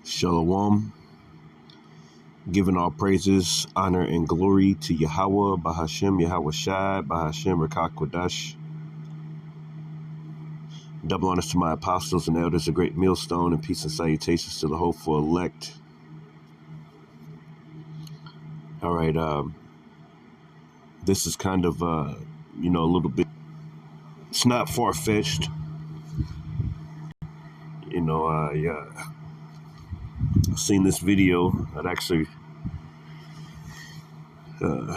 Shalom, giving all praises, honor, and glory to Yahweh, Bahashem, Yahweh Shai, Bahashem, Rakak Kodash. Double honors to my apostles and elders, a great millstone, and peace and salutations to the hopeful elect. All right, this is kind of, a little bit, it's not far-fetched. I've seen this video. I'd actually, and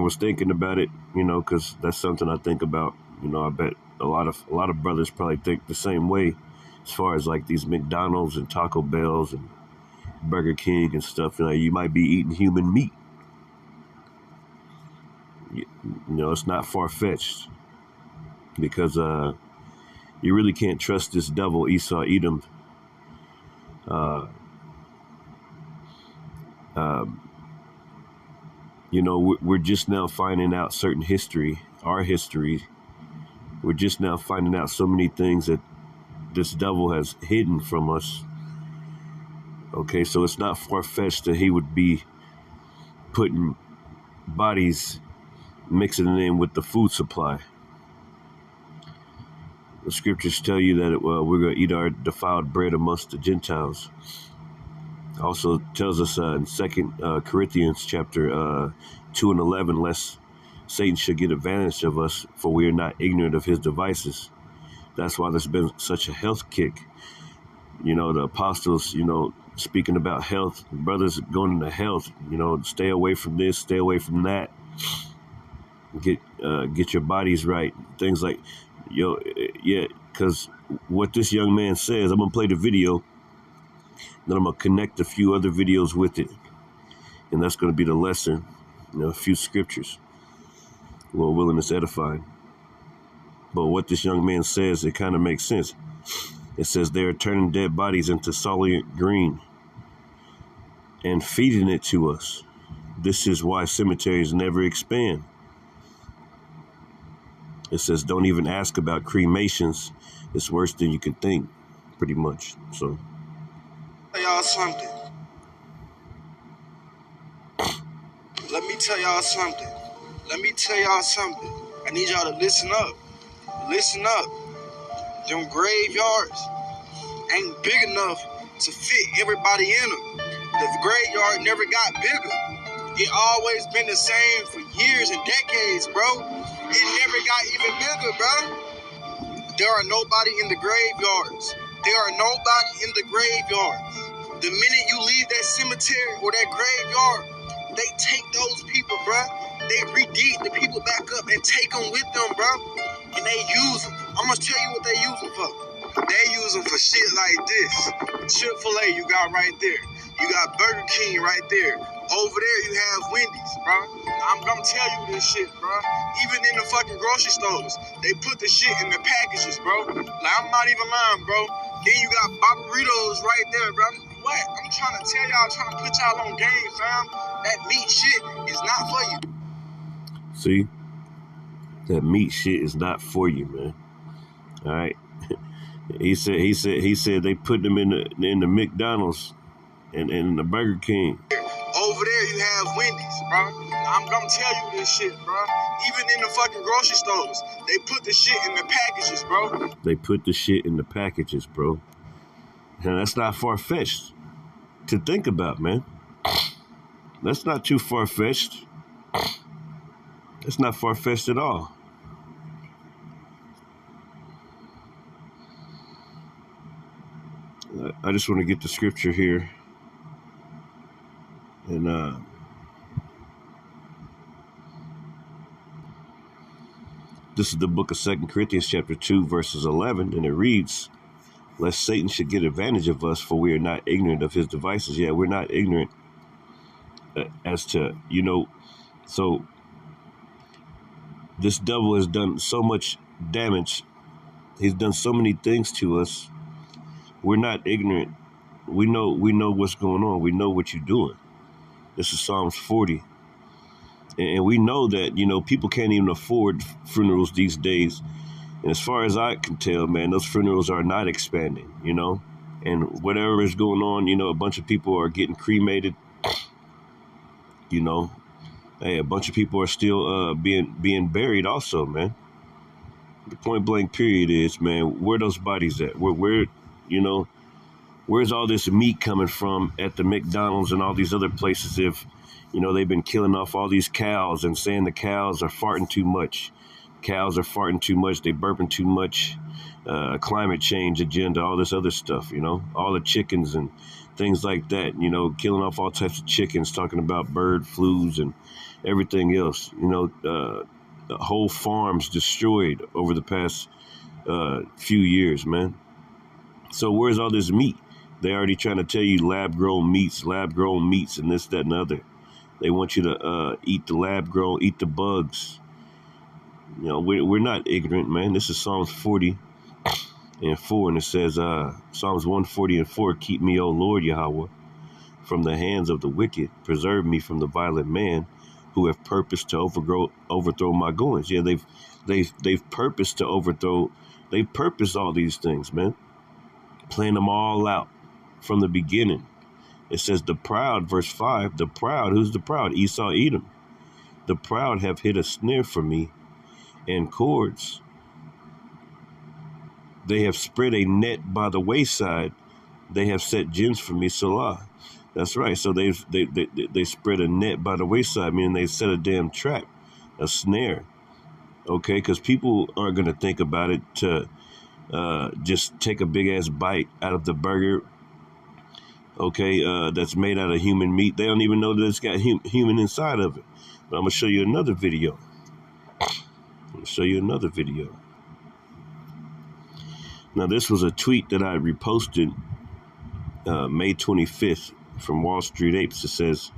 was thinking about it, because that's something I think about. I bet a lot of brothers probably think the same way, as far as like these McDonald's and Taco Bells and Burger King and stuff. You might be eating human meat. It's not far-fetched, because you really can't trust this devil Esau Edom. We're just now finding out certain history, our history. We're just now finding out so many things that this devil has hidden from us. Okay, so it's not far-fetched that he would be putting bodies, mixing it in with the food supply. The scriptures tell you that we're going to eat our defiled bread amongst the Gentiles. Also tells us in 2 Corinthians chapter 2 and 11, lest Satan should get advantage of us, for we are not ignorant of his devices. That's why there's been such a health kick. The apostles, speaking about health, brothers going into health, stay away from this, stay away from that. Get your bodies right. Things like, because what this young man says, I'm going to play the video, then I'm going to connect a few other videos with it. And that's going to be the lesson, a few scriptures. Lord willing, it's edifying. But what this young man says, it kind of makes sense. It says they are turning dead bodies into solid green and feeding it to us. This is why cemeteries never expand. It says don't even ask about cremations. It's worse than you can think, pretty much. So, y'all something. Let me tell y'all something. I need y'all to listen up. Listen up. Them graveyards ain't big enough to fit everybody in them. The graveyard never got bigger. It always been the same for years and decades, bro. It never got even bigger, bro. There are nobody in the graveyards. The minute you leave that cemetery or that graveyard, they take those people, bro. They re-dig the people back up and take them with them, bro. And they use them. I'm going to tell you what they use them for. They use them for shit like this. Chick-fil-A you got right there. You got Burger King right there. Over there you have Wendy's, bro. I'm going to tell you this shit, bro. Even in the fucking grocery stores, they put the shit in the packages, bro. Like, I'm not even lying, bro. Then you got Barbados right there, bro. What? I'm trying to tell y'all, trying to put y'all on game, fam. That meat shit is not for you. See? That meat shit is not for you, man. All right. He said they put them in the McDonald's and the Burger King. Over there you have Wendy's, bro. I'm gonna tell you this shit, bro. Even in the fucking grocery stores, they put the shit in the packages, bro. They put the shit in the packages, bro. And that's not far-fetched to think about, man. That's not too far-fetched. That's not far-fetched at all. I just want to get the scripture here. And this is the book of 2 Corinthians chapter 2, verses 11, and it reads, lest Satan should get advantage of us, for we are not ignorant of his devices. Yeah, we're not ignorant as to, so this devil has done so much damage. He's done so many things to us. We're not ignorant. We know what's going on. We know what you're doing. This is Psalms 40. And we know that, people can't even afford funerals these days. And as far as I can tell, man, those funerals are not expanding, you know. And whatever is going on, you know, a bunch of people are getting cremated, you know. Hey, a bunch of people are still being buried also, man. The point blank period is, man, where those bodies at? Where you know, where's all this meat coming from at the McDonald's and all these other places if, you know, they've been killing off all these cows and saying the cows are farting too much. Cows are farting too much. They burping too much. Climate change agenda, all this other stuff, you know, all the chickens and things like that, you know, killing off all types of chickens, talking about bird flus and everything else, you know, whole farms destroyed over the past few years, man. So where's all this meat? They already trying to tell you lab-grown meats, and this, that, and the other. They want you to eat the lab-grown, eat the bugs. You know, we're not ignorant, man. This is Psalms 40 and 4, and it says, Psalms 140 and 4, keep me, O Lord Yahweh, from the hands of the wicked. Preserve me from the violent man who have purposed to overthrow my goings. Yeah, they've purposed to overthrow. They purposed all these things, man. Playing them all out from the beginning. It says the proud, verse 5, the proud, who's the proud? Esau, Edom. The proud have hid a snare for me and cords. They have spread a net by the wayside. They have set gins for me, Salah. That's right. So they spread a net by the wayside, meaning they set a damn trap, a snare. Okay, because people aren't going to think about it to just take a big ass bite out of the burger. Okay, that's made out of human meat. They don't even know that it's got human inside of it. But I'm gonna show you another video. Now, this was a tweet that I reposted May 25th from Wall Street Apes. It says,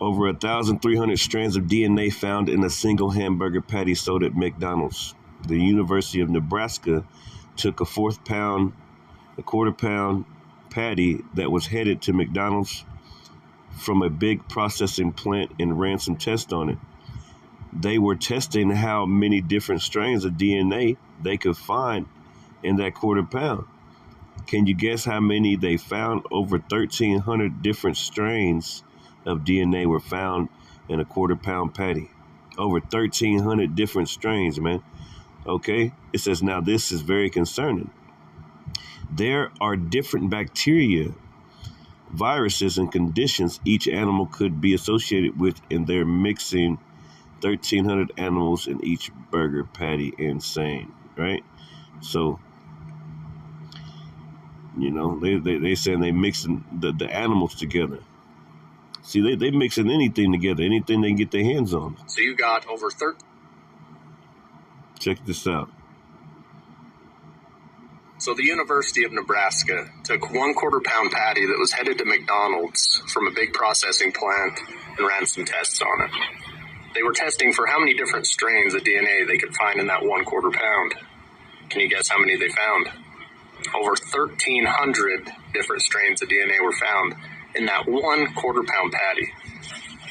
over 1,300 strands of DNA found in a single hamburger patty sold at McDonald's. The University of Nebraska took a quarter pound patty that was headed to McDonald's from a big processing plant and ran some tests on it. They were testing how many different strains of DNA they could find in that quarter pound. Can you guess how many they found? Over 1,300 different strains of DNA were found in a quarter pound patty. Over 1,300 different strains, man. Okay? It says, now this is very concerning. There are different bacteria, viruses, and conditions each animal could be associated with, and they're mixing 1,300 animals in each burger patty. Insane, right? So, you know, they saying they mixing the animals together. See, they mixing anything together, anything they can get their hands on. So you got over 30. Check this out. So the University of Nebraska took 1 quarter pound patty that was headed to McDonald's from a big processing plant and ran some tests on it. They were testing for how many different strains of DNA they could find in that 1 quarter pound. Can you guess how many they found? Over 1,300 different strains of DNA were found in that 1 quarter pound patty.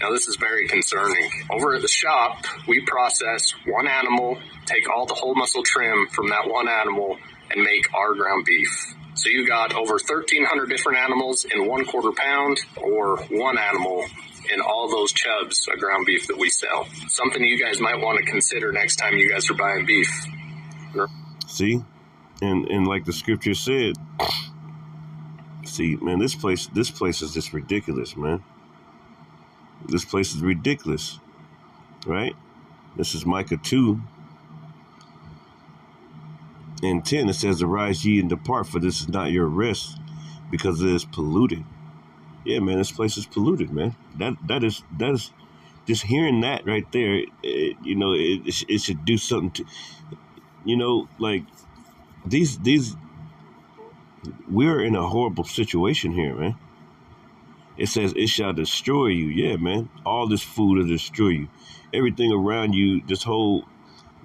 Now, this is very concerning. Over at the shop, we process one animal, take all the whole muscle trim from that one animal, and make our ground beef. So you got over 1,300 different animals in 1 quarter pound, or one animal in all those chubs of ground beef that we sell. Something you guys might want to consider next time you guys are buying beef. See? And like the scripture said, see, man, this place is just ridiculous, man. This place is ridiculous, right? This is Micah 2 and 10. It says, arise ye and depart, for this is not your rest, because it is polluted. Yeah, man, this place is polluted, man. That is just hearing that right there. It should do something to, like these. We're in a horrible situation here, man. It says it shall destroy you. Yeah, man. All this food will destroy you. Everything around you, this whole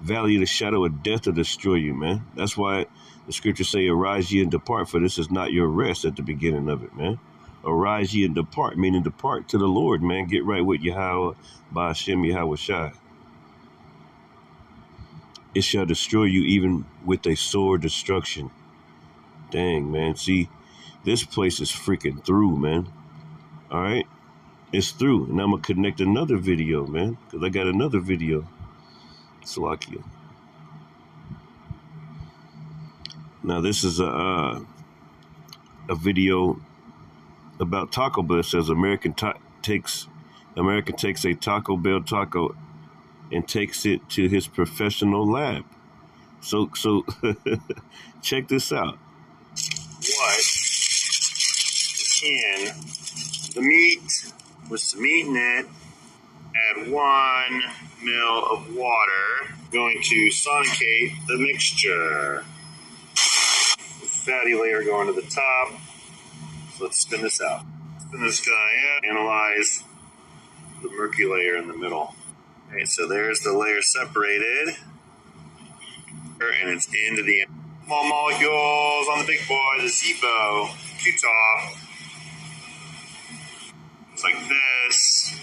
valley of the shadow of death will destroy you, man. That's why the scriptures say, arise ye and depart, for this is not your rest at the beginning of it, man. Arise ye and depart, meaning depart to the Lord, man. Get right with Yahweh, by Hashem, Yahweh Shai. it shall destroy you even with a sore destruction. Dang, man. See, this place is freaking through, man. All right? It's through. And I'm going to connect another video, man, because I got another video. Slovakia. Now, this is a video about Taco Bell. It says American takes a Taco Bell taco and takes it to his professional lab. So check this out. What is in the meat with some meat in it? Add 1 ml of water. Going to sonicate the mixture. The fatty layer going to the top. So let's spin this out. Spin this guy out. Analyze the murky layer in the middle. Okay, so there's the layer separated. And it's into the small molecules on the big boy, the ZIPO, QTOF. It's like this.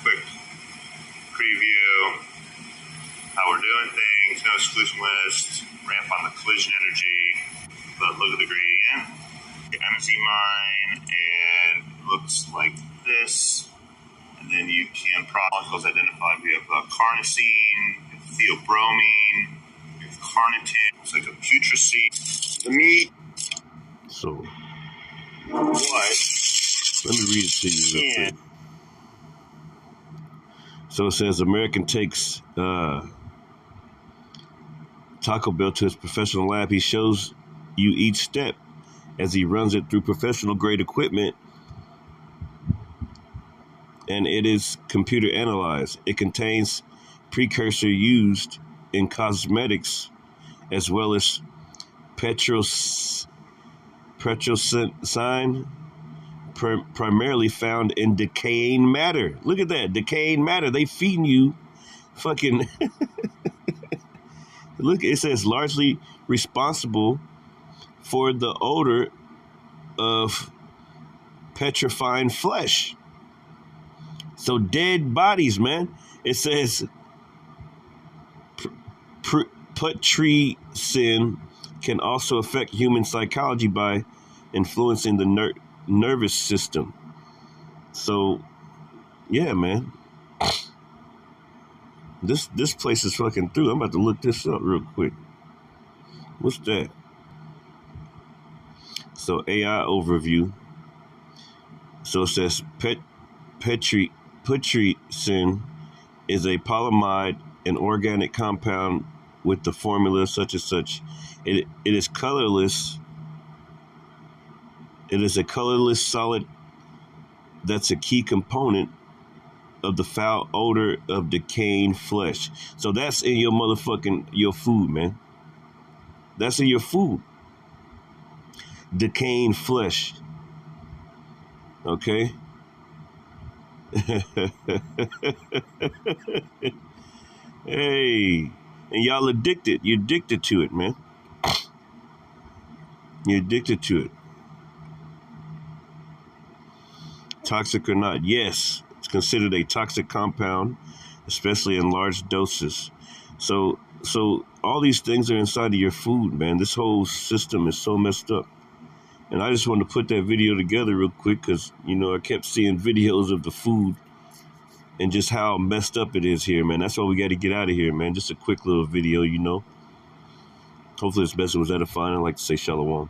Quick preview. How we're doing things. No exclusion list. Ramp on the collision energy. But look at the gradient. The MZ mine, and it looks like this. And then you can molecules identified. We have carnosine, theobromine, we have carnitine. Looks like a putrescine. The meat. So, What? let me read it to you real quick. So it says American takes Taco Bell to his professional lab. He shows you each step as he runs it through professional grade equipment, and it is computer analyzed. It contains precursor used in cosmetics as well as petrocine, primarily found in decaying matter. Look at that, decaying matter. They feeding you fucking look, it says largely responsible for the odor of petrifying flesh. So dead bodies, man. It says putrescine can also affect human psychology by influencing the nervous system. So, yeah, man. This place is fucking through. I'm about to look this up real quick. What's that? So AI overview. So it says putrescine is a polyamide, an organic compound with the formula such as such. It is colorless. It is a colorless solid that's a key component of the foul odor of decaying flesh. So that's in your your food, man. That's in your food. Decaying flesh. Okay? Hey. And y'all addicted. You're addicted to it, man. You're addicted to it. Toxic or not? Yes. It's considered a toxic compound, especially in large doses. So all these things are inside of your food, man. This whole system is so messed up. And I just wanted to put that video together real quick because, I kept seeing videos of the food and just how messed up it is here, man. That's why we got to get out of here, man. Just a quick little video, Hopefully this message was edifying. I'd like to say shalom.